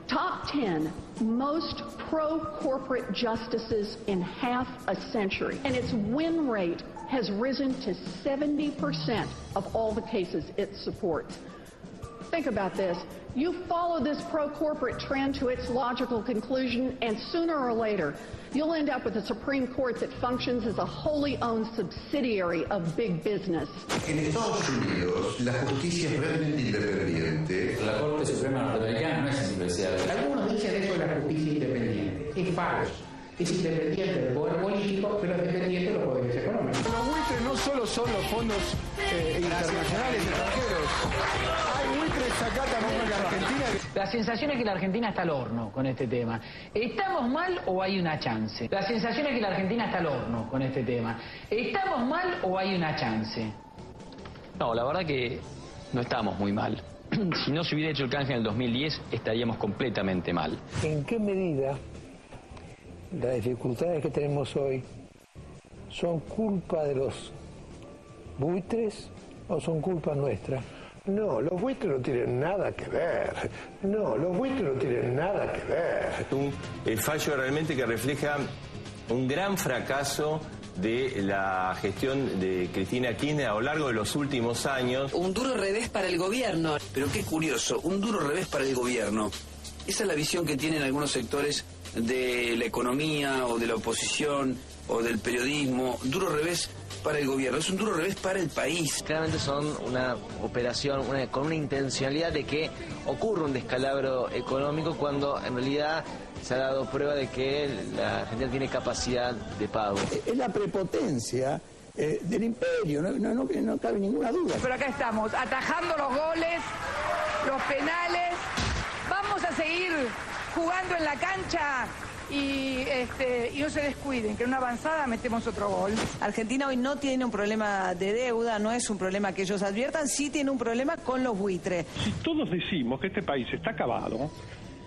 top 10 most pro-corporate justices in half a century. And its win rate has risen to 70% of all the cases it supports. Think about this. You follow this pro-corporate trend to its logical conclusion, and sooner or later, you'll end up with a Supreme Court that functions as a wholly owned subsidiary of big business. En Estados Unidos, la justicia es realmente independiente. La Corte Suprema norteamericana no es imparcial. Algunos dicen eso de la justicia independiente. Es falso. Es independiente del poder político, pero es dependiente de los poderes económicos. Los buitres no solo son los fondos internacionales extranjeros. Hay buitres acá también en la Argentina. La sensación es que la Argentina está al horno con este tema. ¿Estamos mal o hay una chance? La sensación es que la Argentina está al horno con este tema. ¿Estamos mal o hay una chance? No, la verdad que no estamos muy mal. Si no se hubiera hecho el canje en el 2010, estaríamos completamente mal. ¿En qué medida las dificultades que tenemos hoy son culpa de los buitres o son culpa nuestra? No, los buitres no tienen nada que ver. No, los buitres no tienen nada que ver. Un fallo realmente que refleja un gran fracaso de la gestión de Cristina Kirchner a lo largo de los últimos años. Un duro revés para el gobierno. Pero qué curioso, un duro revés para el gobierno. Esa es la visión que tienen algunos sectores de la economía o de la oposición o del periodismo. Duro revés para el gobierno, es un duro revés para el país. Claramente son una operación con una intencionalidad de que ocurra un descalabro económico cuando en realidad se ha dado prueba de que la Argentina tiene capacidad de pago. Es la prepotencia del imperio, no cabe ninguna duda. Pero acá estamos, atajando los goles los penales. Vamos a seguir jugando en la cancha y no se descuiden, que en una avanzada metemos otro gol. Argentina hoy no tiene un problema de deuda, no es un problema que ellos adviertan, sí tiene un problema con los buitres. Si todos decimos que este país está acabado,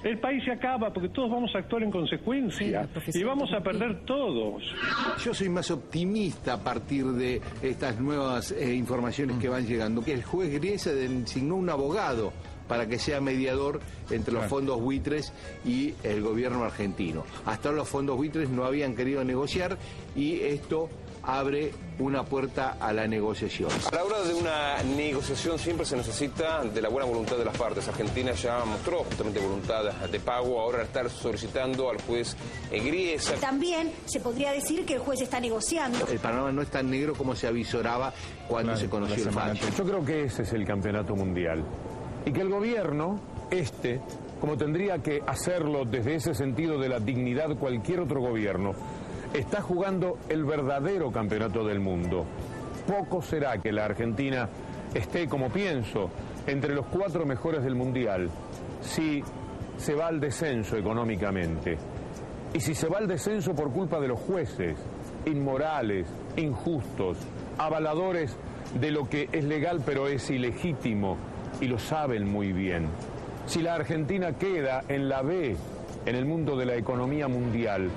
el país se acaba porque todos vamos a actuar en consecuencia y vamos a perder todos. Yo soy más optimista a partir de estas nuevas informaciones que van llegando, que el juez Griesa designó un abogado para que sea mediador entre los fondos buitres y el gobierno argentino. Hasta ahora los fondos buitres no habían querido negociar y esto abre una puerta a la negociación. A la hora de una negociación siempre se necesita de la buena voluntad de las partes. Argentina ya mostró justamente voluntad de pago, ahora estar solicitando al juez Griesa. También se podría decir que el juez está negociando. El panorama no es tan negro como se avisoraba cuando se conoció el fallo. Yo creo que ese es el campeonato mundial. Y que el gobierno, como tendría que hacerlo desde ese sentido de la dignidad cualquier otro gobierno, está jugando el verdadero campeonato del mundo. Poco será que la Argentina esté, como pienso, entre los 4 mejores del mundial, si se va al descenso económicamente. Y si se va al descenso por culpa de los jueces, inmorales, injustos, avaladores de lo que es legal pero es ilegítimo, y lo saben muy bien. Si la Argentina queda en la B, en el mundo de la economía mundial,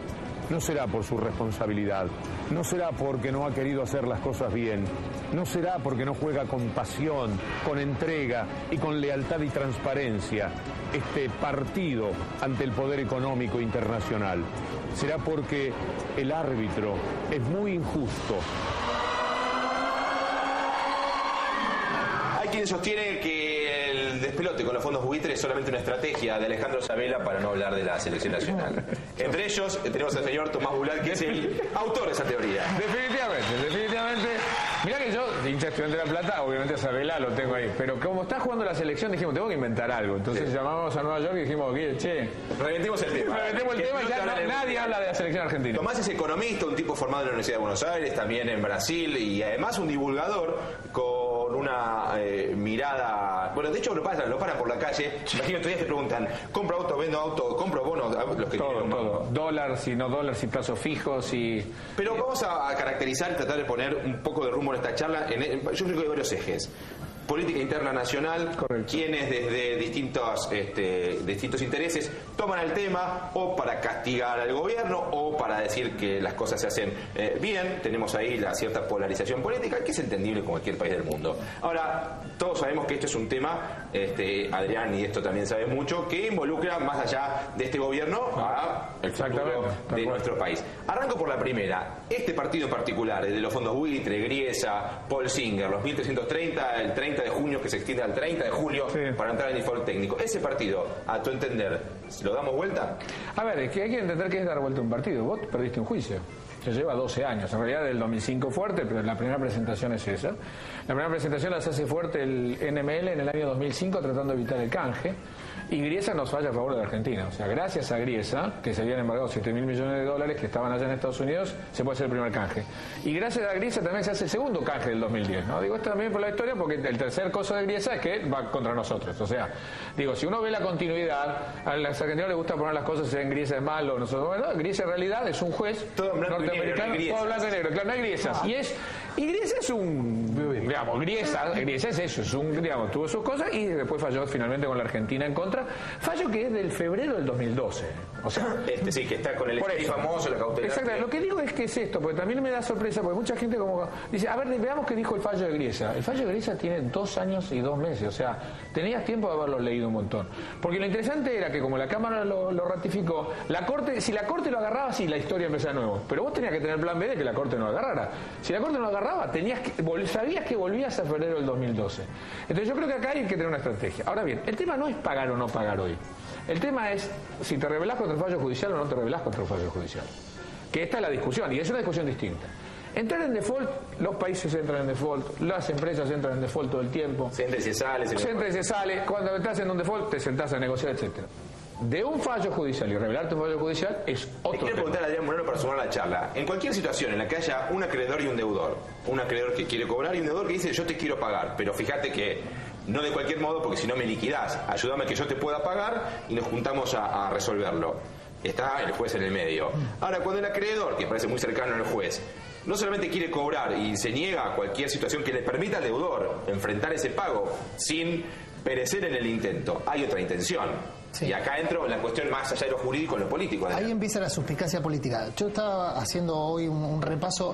no será por su responsabilidad, no será porque no ha querido hacer las cosas bien, no será porque no juega con pasión, con entrega y con lealtad y transparencia este partido ante el poder económico internacional. Será porque el árbitro es muy injusto. Hay quien sostiene que el despelote con los fondos buitres es solamente una estrategia de Alejandro Sabela para no hablar de la selección nacional. Entre ellos tenemos al señor Tomás Bulat, que es el autor de esa teoría. Definitivamente. Mirá que yo, hincha Estudiante de La Plata, obviamente a Sabela lo tengo ahí. Pero como está jugando la selección, dijimos, tengo que inventar algo. Entonces llamamos a Nueva York y dijimos, che, reventemos el tema. Y ya nadie habla de la selección argentina. Tomás es economista, un tipo formado en la Universidad de Buenos Aires, también en Brasil, y además un divulgador con una mirada... Bueno, de hecho lo paran por la calle. Imagino, todavía te preguntan, ¿compro auto, vendo auto, compro bonos? Los que todo. Dólar, si no dólar, si plazos fijos, y... Pero vamos a caracterizar y tratar de poner un poco de rumbo en esta charla. Yo creo que hay varios ejes. Política interna nacional, quienes desde distintos intereses toman el tema o para castigar al gobierno o para decir que las cosas se hacen bien. Tenemos ahí la cierta polarización política que es entendible en cualquier país del mundo. Ahora, todos sabemos que esto es un tema, Adrián y esto también sabe mucho, que involucra más allá de este gobierno a el futuro de nuestro país. Arranco por la primera. Este partido en particular, el de los fondos buitre, Griesa, Paul Singer, los 1330, el 30 de junio que se extiende al 30 de julio para entrar en default técnico. Ese partido, a tu entender, ¿lo damos vuelta? A ver, es que hay que entender que es dar vuelta a un partido. Vos perdiste un juicio. Se lleva 12 años. En realidad del 2005 fuerte, pero la primera presentación es esa. La primera presentación la se hace fuerte el NML en el año 2005 tratando de evitar el canje. Y Griesa nos falla a favor de la Argentina. O sea, gracias a Griesa, que se habían embargado 7.000 millones de dólares que estaban allá en Estados Unidos, se puede hacer el primer canje. Y gracias a Griesa también se hace el segundo canje del 2010. ¿No? Digo esto también por la historia, porque el tercer cosa de Griesa es que va contra nosotros. O sea, digo, si uno ve la continuidad, a los argentinos les gusta poner las cosas en Griesa es malo, nosotros, bueno, Griesa en realidad es un juez norteamericano, todo blanco y negro, claro, no hay Griesas. Y Griesa es un, digamos, Griesa es eso, es un, digamos, tuvo sus cosas y después falló finalmente con la Argentina en contra. Fallo que es del febrero del 2012. O sea, sí, que está con el STI famoso, la cautelar. Exacto, lo que digo es que es esto, porque también me da sorpresa, porque mucha gente como dice, a ver, veamos qué dijo el fallo de Griesa. El fallo de Griesa tiene 2 años y 2 meses, o sea, tenías tiempo de haberlo leído un montón. Porque lo interesante era que como la Cámara lo ratificó, la Corte, si la Corte lo agarraba, sí, la historia empezaba de nuevo. Pero vos tenías que tener plan B de que la Corte no lo agarrara. Si la Corte no lo agarraba, sabías que volvías a febrero del 2012. Entonces yo creo que acá hay que tener una estrategia. Ahora bien, el tema no es pagar o no pagar hoy. El tema es si te rebelás contra el fallo judicial o no te rebelás contra el fallo judicial. Que esta es la discusión, y es una discusión distinta. Entrar en default, los países entran en default, las empresas entran en default todo el tiempo. Se entra y se sale. Cuando estás en un default, te sentás a negociar, etcétera. De un fallo judicial y revelarte un fallo judicial es otro tema. Quiero preguntar a Adrián Moreno para sumar la charla. En cualquier situación en la que haya un acreedor y un deudor, un acreedor que quiere cobrar y un deudor que dice yo te quiero pagar, pero fíjate que no de cualquier modo, porque si no me liquidás, ayúdame que yo te pueda pagar y nos juntamos a resolverlo. Está el juez en el medio. Ahora, cuando el acreedor, que parece muy cercano al juez, no solamente quiere cobrar y se niega a cualquier situación que le permita al deudor enfrentar ese pago sin perecer en el intento, hay otra intención. Sí. Y acá entro en la cuestión más allá de lo jurídico, en lo político. Ahí empieza la suspicacia política. Yo estaba haciendo hoy un repaso.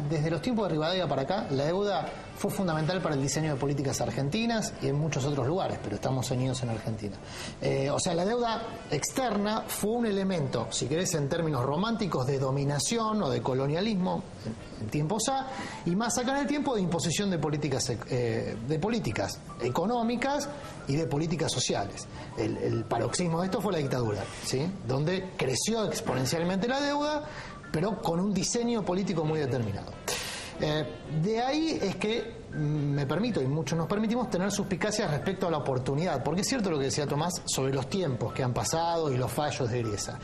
Desde los tiempos de Rivadavia para acá, la deuda fue fundamental para el diseño de políticas argentinas y en muchos otros lugares, pero estamos ceñidos en Argentina. O sea, la deuda externa fue un elemento, si querés en términos románticos, de dominación o de colonialismo en tiempos A, y más acá en el tiempo de imposición de políticas económicas y de políticas sociales. El paroxismo de esto fue la dictadura, ¿sí? Donde creció exponencialmente la deuda, pero con un diseño político muy determinado. De ahí es que me permito, y muchos nos permitimos, tener suspicacias respecto a la oportunidad, porque es cierto lo que decía Tomás sobre los tiempos que han pasado y los fallos de Griesa.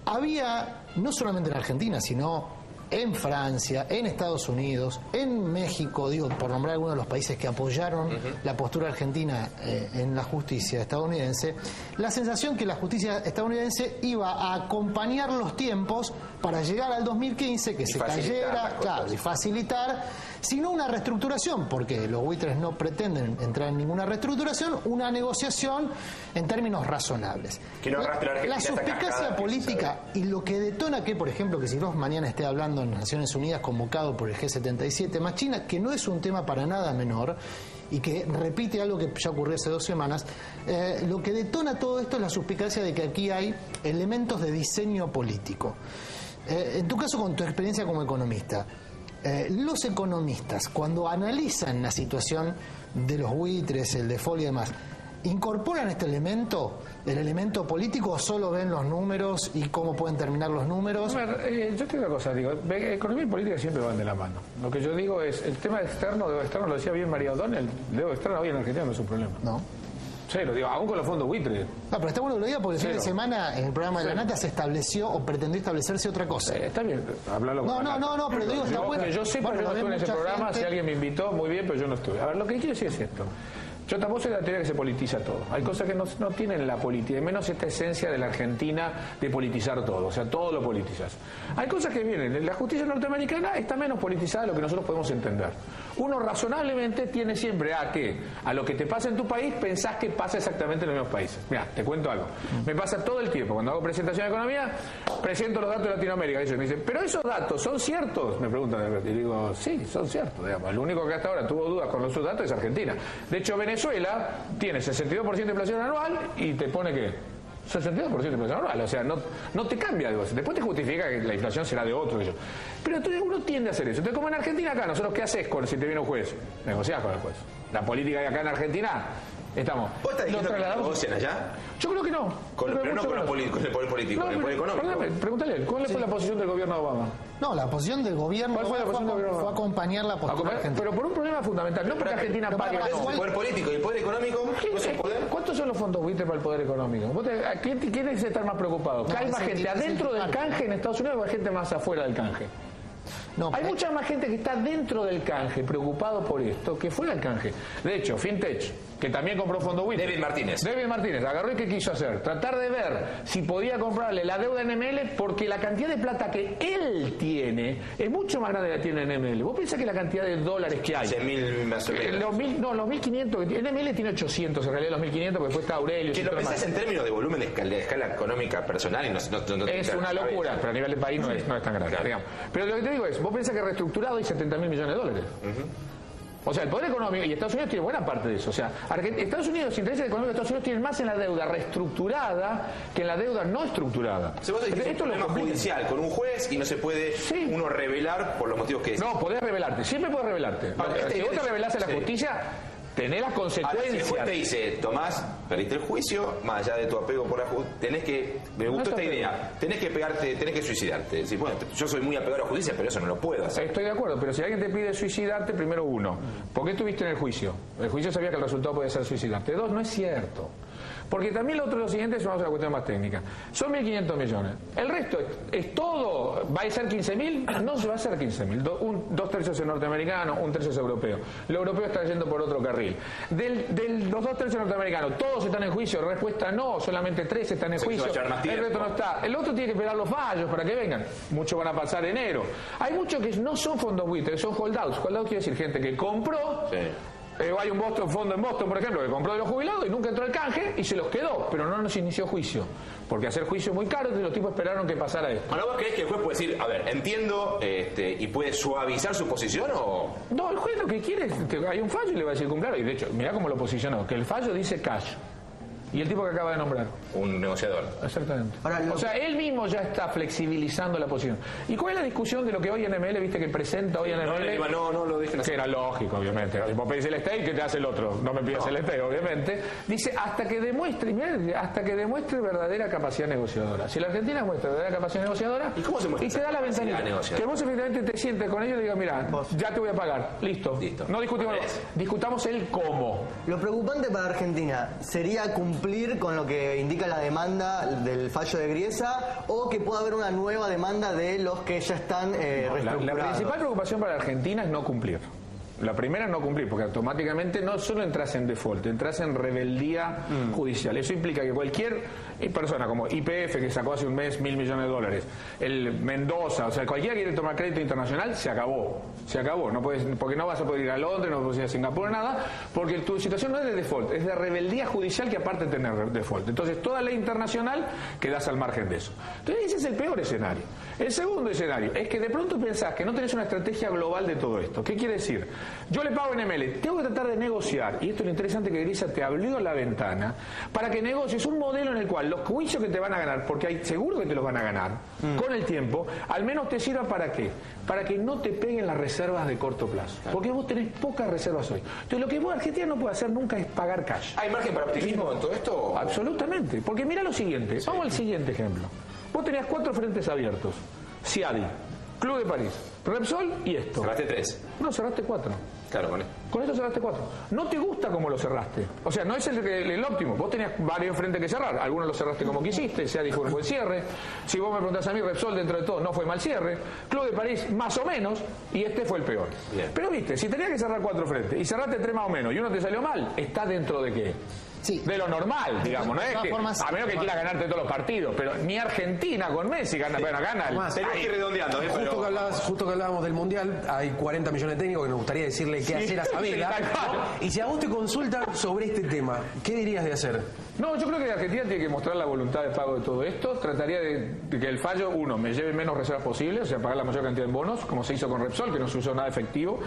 Había, no solamente en Argentina, sino en Francia, en Estados Unidos, en México, digo, por nombrar algunos de los países que apoyaron la postura argentina en la justicia estadounidense, la sensación que la justicia estadounidense iba a acompañar los tiempos para llegar al 2015, que se cayera, claro, y facilitar, sino una reestructuración, porque los buitres no pretenden entrar en ninguna reestructuración, una negociación en términos razonables. Que no la suspicacia política y lo que detona que, por ejemplo, que si vos mañana esté hablando en Naciones Unidas convocado por el G77 más China, que no es un tema para nada menor y que repite algo que ya ocurrió hace 2 semanas, lo que detona todo esto es la suspicacia de que aquí hay elementos de diseño político. En tu caso, con tu experiencia como economista, los economistas, cuando analizan la situación de los buitres, el default y demás, ¿incorporan este elemento, el elemento político, o solo ven los números y cómo pueden terminar los números? Yo te digo una cosa, economía y política siempre van de la mano. Lo que yo digo es, el tema externo, lo decía bien María O'Donnell, el deuda externo hoy en Argentina no es un problema. No. Sí, lo digo, aún con los fondos buitres. No, pero está bueno que lo diga porque el fin de semana en el programa de la Nata se estableció o pretendió establecerse otra cosa. Está bien, háblalo con No, pero digo, está bueno. Yo sé, porque yo estuve en ese programa, gente... si alguien me invitó, muy bien, pero yo no estuve. A ver, lo que quiero decir es esto. Yo tampoco soy de la teoría que se politiza todo. Hay cosas que no tienen la política, y menos esta esencia de la Argentina de politizar todo, o sea, todo lo politizas. Hay cosas que vienen. La justicia norteamericana está menos politizada de lo que nosotros podemos entender. Uno razonablemente tiene siempre a lo que te pasa en tu país, pensás que pasa exactamente en los mismos países. Mira, te cuento algo. Me pasa todo el tiempo. Cuando hago presentación de economía, presento los datos de Latinoamérica. Ellos me dicen, ¿pero esos datos son ciertos? Me preguntan, y digo, sí, son ciertos. Digamos. El único que hasta ahora tuvo dudas con los datos es Argentina. De hecho, Venezuela tiene 62% de inflación anual y te pone que 62% de inflación anual, o sea, no te cambia algo. Después te justifica que la inflación será de otro. Pero entonces uno tiende a hacer eso. Entonces, como en Argentina acá, nosotros, ¿qué haces si te viene un juez? Negociás con el juez. La política de acá en Argentina, estamos. ¿Vos estás diciendo que negocian allá? Yo creo que no. Pero no con el poder político, con el poder económico. Pregúntale, ¿cuál fue la posición del gobierno de Obama? No, la posición del gobierno fue acompañar la postura argentina. Pero por un problema fundamental, no porque Argentina pague. El poder político y el poder económico no se puede. ¿Cuántos son los fondos buitres para el poder económico? ¿Quién es estar más preocupado? ¿Hay más gente adentro del canje en Estados Unidos o hay gente más afuera del canje? No, hay mucha más gente que está dentro del canje preocupado por esto que fuera del canje. De hecho, Fintech, que también compró fondo buitre. David Martínez agarró y ¿qué quiso hacer? Tratar de ver si podía comprarle la deuda en NML, porque la cantidad de plata que él tiene es mucho más grande de la que tiene en NML. ¿Vos pensás que la cantidad de dólares que hay? 100.000 más o menos. Los 1.500, NML tiene 800, en realidad los 1.500 porque después está Aurelio. Que lo pensás en términos de volumen de escala económica personal y no es una locura, pero a nivel de país no es tan grande. Claro. Digamos. Pero lo que te digo es, vos pensás que reestructurado hay 70.000 millones de dólares. O sea, el poder económico, y Estados Unidos tiene buena parte de eso. O sea, Estados Unidos, los intereses económicos de Estados Unidos tienen más en la deuda reestructurada que en la deuda no estructurada. O sea, vos decís que es un problema judicial con un juez y no se puede uno revelar por los motivos que es. No, podés revelarte, siempre podés revelarte. Si vos te revelás en la justicia, tenés las consecuencias. Ahora, si el juez te dice, Tomás, perdiste el juicio, más allá de tu apego por la justicia, tenés que, me gustó esta idea, tenés que suicidarte. Decís, bueno, yo soy muy apegado a la justicia, pero eso no lo puedo hacer. Estoy de acuerdo, pero si alguien te pide suicidarte, primero uno, ¿por qué estuviste en el juicio? El juicio sabía que el resultado podía ser suicidarte. Dos, no es cierto. Porque también lo siguiente es, vamos a la cuestión más técnica. Son 1.500 millones. El resto es todo, ¿va a ser 15.000? No se va a hacer 15.000. Dos tercios es norteamericano, un tercio es europeo. Lo europeo está yendo por otro carril. Los 2 tercios norteamericanos, ¿todos están en juicio? Respuesta no, solamente 3 están en juicio. El resto no está. El otro tiene que esperar los fallos para que vengan. Muchos van a pasar enero. Hay muchos que no son fondos buitres, son holdouts. Holdouts quiere decir gente que compró. Sí. Hay un fondo en Boston, por ejemplo, que compró de los jubilados y nunca entró al canje y se los quedó, pero no nos inició juicio. Porque hacer juicio es muy caro, entonces los tipos esperaron que pasara esto. Bueno, ¿vos creés que el juez puede decir, a ver, entiendo, y puede suavizar su posición o...? No, el juez lo que quiere es que hay un fallo y le va a decir, claro, y de hecho, mirá cómo lo posicionó, que el fallo dice cash. Y el tipo que acaba de nombrar. Un negociador. Exactamente. O sea, él mismo ya está flexibilizando la posición. ¿Y cuál es la discusión de lo que hoy NML, viste, que presenta hoy NML? No lo dejen hacer. Que era lógico, obviamente. Si vos pedís el stay, ¿qué te hace el otro? No me pidas el stay, obviamente. Dice, hasta que demuestre verdadera capacidad negociadora. Si la Argentina muestra verdadera capacidad negociadora, ¿y cómo se muestra? Y te da la ventanilla. Que vos efectivamente te sientes con ellos y digas, mira, ya te voy a pagar. Listo. No discutimos. Discutamos el cómo. Lo preocupante para Argentina sería cumplir con lo que indica la demanda del fallo de Griesa, o que pueda haber una nueva demanda de los que ya están reestructurados. La principal preocupación para la Argentina es no cumplir. La primera es no cumplir, porque automáticamente no solo entras en default, entras en rebeldía judicial. Eso implica que cualquier persona como YPF, que sacó hace un mes $1.000 millones, el Mendoza, o sea, cualquiera que quiere tomar crédito internacional, se acabó. No puedes, porque no vas a poder ir a Londres, no puedes ir a Singapur, nada, porque tu situación no es de default, es de rebeldía judicial, que aparte de tener default. Entonces, toda ley internacional quedas al margen de eso. Entonces, ese es el peor escenario. El segundo escenario es que de pronto pensás que no tenés una estrategia global de todo esto. ¿Qué quiere decir? Yo le pago en ML, tengo que tratar de negociar, y esto es lo interesante, que Griesa te abrió la ventana para que negocies un modelo en el cual los juicios que te van a ganar, porque hay seguro que te los van a ganar con el tiempo, al menos te sirva para qué, para que no te peguen las reservas de corto plazo, porque vos tenés pocas reservas hoy. Entonces lo que vos, Argentina no puede hacer nunca es pagar cash. ¿Hay margen para optimismo en todo esto? Absolutamente, porque mira lo siguiente, vamos al siguiente ejemplo. Vos tenías 4 frentes abiertos: CIADI, Club de París, Repsol y esto. ¿Cerraste 3? No, cerraste 4. Claro, vale. Con esto cerraste 4. No te gusta cómo lo cerraste. O sea, no es el óptimo. Vos tenías varios frentes que cerrar. Algunos los cerraste como quisiste. CIADI fue un buen cierre. Si vos me preguntás a mí, Repsol, dentro de todo, no fue mal cierre. Club de París, más o menos. Y este fue el peor. Bien. Pero viste, si tenías que cerrar 4 frentes y cerraste 3 más o menos y uno te salió mal, está dentro de qué. Sí. De lo normal, digamos, no es que, a menos que quiera ganarte todos los partidos, pero ni Argentina con Messi gana, bueno, gana. Tenemos que ir redondeando. Justo que hablábamos del Mundial, hay 40 millones de técnicos que nos gustaría decirle qué hacer a Sabela. Y si a vos te consultan sobre este tema, ¿qué dirías de hacer? No, yo creo que Argentina tiene que mostrar la voluntad de pago de todo esto. Trataría de que el fallo, uno, me lleve menos reservas posibles, o sea, pagar la mayor cantidad de bonos, como se hizo con Repsol, que no se usó nada efectivo.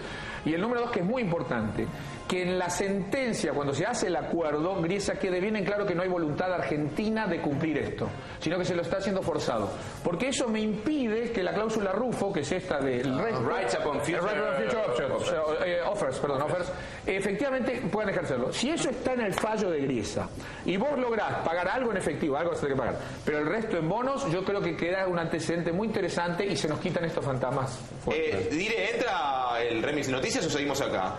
Y el número 2, que es muy importante, que en la sentencia, cuando se hace el acuerdo, Griesa, quede bien en claro que no hay voluntad argentina de cumplir esto, sino que se lo está haciendo forzado. Porque eso me impide que la cláusula Rufo, que es esta del Rights upon future offers, efectivamente puedan ejercerlo. Si eso está en el fallo de Griesa y vos lográs pagar algo en efectivo, algo se tiene que pagar, pero el resto en bonos, yo creo que queda un antecedente muy interesante y se nos quitan estos fantasmas. Dire, ¿entra el Remix Noticias o seguimos acá?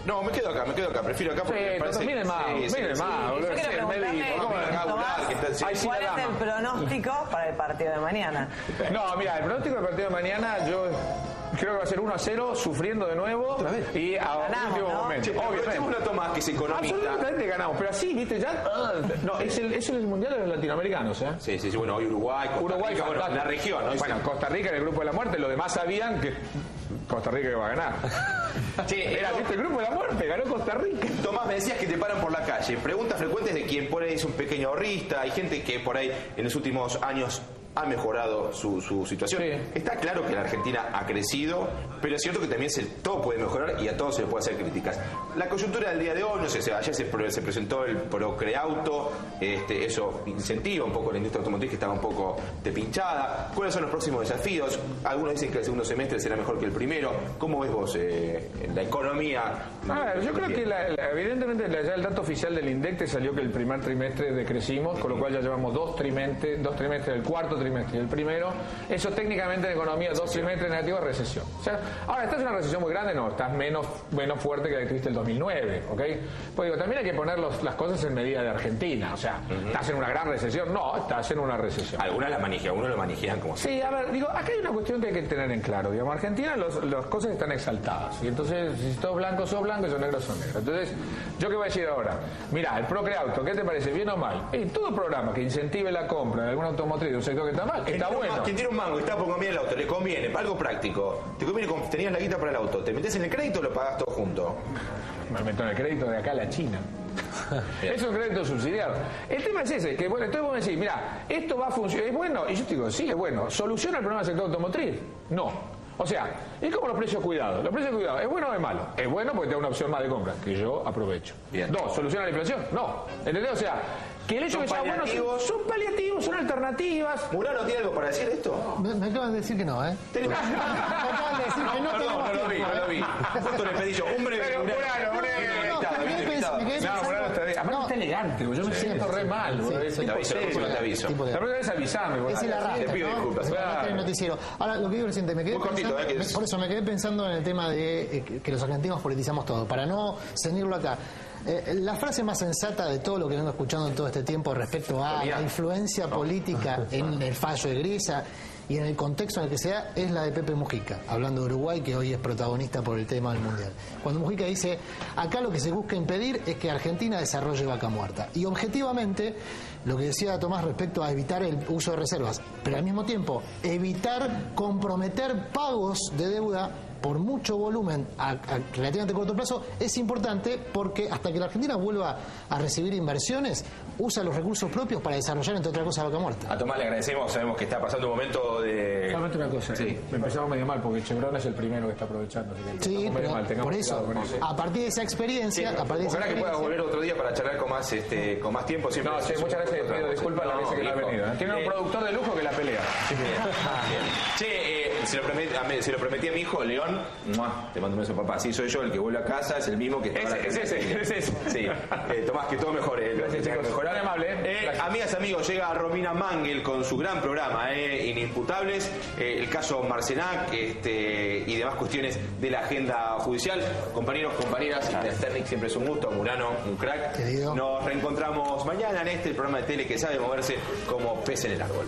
No, me quedo acá, prefiero acá porque miren más, ¿cuál es el pronóstico para el partido de mañana? No, mira, el pronóstico del partido de mañana, yo creo que va a ser 1-0, sufriendo de nuevo y a último momento. Obviamente. Una toma que se economiza. Absolutamente ganamos, pero así, viste, ya. No, es el mundial de los latinoamericanos, ¿eh? Sí, bueno, hoy Uruguay, Costa Rica, bueno, la región, ¿no? Bueno, Costa Rica en el grupo de la muerte, los demás sabían que Costa Rica iba a ganar. ¿Viste el grupo de la muerte? Ganó Costa Rica. Tomás, me decías que te paran por la calle. Preguntas frecuentes de quien por ahí es un pequeño ahorrista. Hay gente que por ahí en los últimos años ha mejorado su situación. Sí. Está claro que la Argentina ha crecido, pero es cierto que también todo puede mejorar y a todos se le puede hacer críticas. La coyuntura del día de hoy, no sé, ayer se presentó el Procreauto, eso incentiva un poco la industria automotriz, que estaba un poco despinchada. ¿Cuáles son los próximos desafíos? Algunos dicen que el segundo semestre será mejor que el primero. ¿Cómo ves vos la economía? Yo creo que evidentemente ya el dato oficial del INDEC te salió que el primer trimestre decrecimos, con lo cual ya llevamos dos trimestres, el cuarto trimestre y el primero, eso técnicamente en economía, 2 trimestres negativos, recesión. O sea, ahora, ¿estás en una recesión muy grande? No, estás menos fuerte que la que tuviste el 2009, ¿ok? Pues digo, también hay que poner las cosas en medida de Argentina, o sea, ¿estás en una gran recesión? No, estás en una recesión. Algunas la manejan, algunos lo manejan como sí, a ver, digo, acá hay una cuestión que hay que tener en claro, digamos, Argentina las cosas están exaltadas, y entonces, si sos blanco, sos blanco, y sos negro, sos negro. Entonces, ¿yo qué voy a decir ahora? Mira, el Procreauto, ¿qué te parece? ¿Bien o mal? Todo programa que incentive la compra de alguna automotriz de un sector que está mal, está bueno. Quien tiene un mango y está por comer el auto, le conviene, algo práctico, te conviene, tenías la guita para el auto, te metes en el crédito o lo pagas todo junto. Me meto en el crédito de acá a la China. Es un crédito subsidiado. El tema es ese, que bueno, entonces vos me decís, mira, esto va a funcionar, ¿es bueno? Y yo te digo, sí, es bueno. ¿Soluciona el problema del sector automotriz? No. O sea, es como los precios cuidados. Los precios cuidados, ¿es bueno o es malo? Es bueno porque te da una opción más de compra, que yo aprovecho. Bien. 2, ¿soluciona la inflación? No. ¿Entendés? O sea, que el hecho de que sea bueno son paliativos, son alternativas. ¿Murano tiene algo para decir esto? Me acaban de decir que no, ¿eh? Me acaban de decir que no tenemos tiempo. No lo vi. Justo le pedí yo, un breve. Pero Murano, aparte está elegante, yo me siento re mal. Te aviso. La próxima vez avisame. Es el arrastre, te pido disculpas. El noticiero. Ahora, lo que digo reciente, me quedé pensando, por eso me quedé pensando en el tema de que los argentinos politizamos todo, para no ceñirlo acá. La frase más sensata de todo lo que vengo escuchando en todo este tiempo respecto a la influencia política en el fallo de Griesa y en el contexto en el que se da es la de Pepe Mujica, hablando de Uruguay, que hoy es protagonista por el tema del Mundial. Cuando Mujica dice, acá lo que se busca impedir es que Argentina desarrolle vaca muerta. Y objetivamente, lo que decía Tomás respecto a evitar el uso de reservas, pero al mismo tiempo, evitar comprometer pagos de deuda por mucho volumen a relativamente corto plazo es importante porque hasta que la Argentina vuelva a recibir inversiones usa los recursos propios para desarrollar entre otras cosas vaca muerta. A Tomás le agradecemos, sabemos que está pasando un momento de... Solamente una cosa, sí. Me empezamos medio mal porque Chevron es el primero que está aprovechando. Sí, pero mal, por eso, a partir de esa experiencia... Ojalá que pueda volver otro día para charlar con más tiempo. Siempre muchas gracias, pido disculpas a la veces que no ha venido. Tiene un productor de lujo que la pelea. Se lo prometí a mi hijo, León. Te mando un beso, papá. Sí, soy yo el que vuelve a casa, es el mismo que está. Es ese. Sí. Tomás, que todo mejore. Gracias, chicos. Mejorale amable. Amigas, amigos, llega Romina Mangel con su gran programa, Inimputables, el caso Marcenac y demás cuestiones de la agenda judicial. Compañeros, compañeras, Sternik, siempre es un gusto. Murano, un crack. Querido. Nos reencontramos mañana en el programa de tele que sabe moverse como pez en el árbol.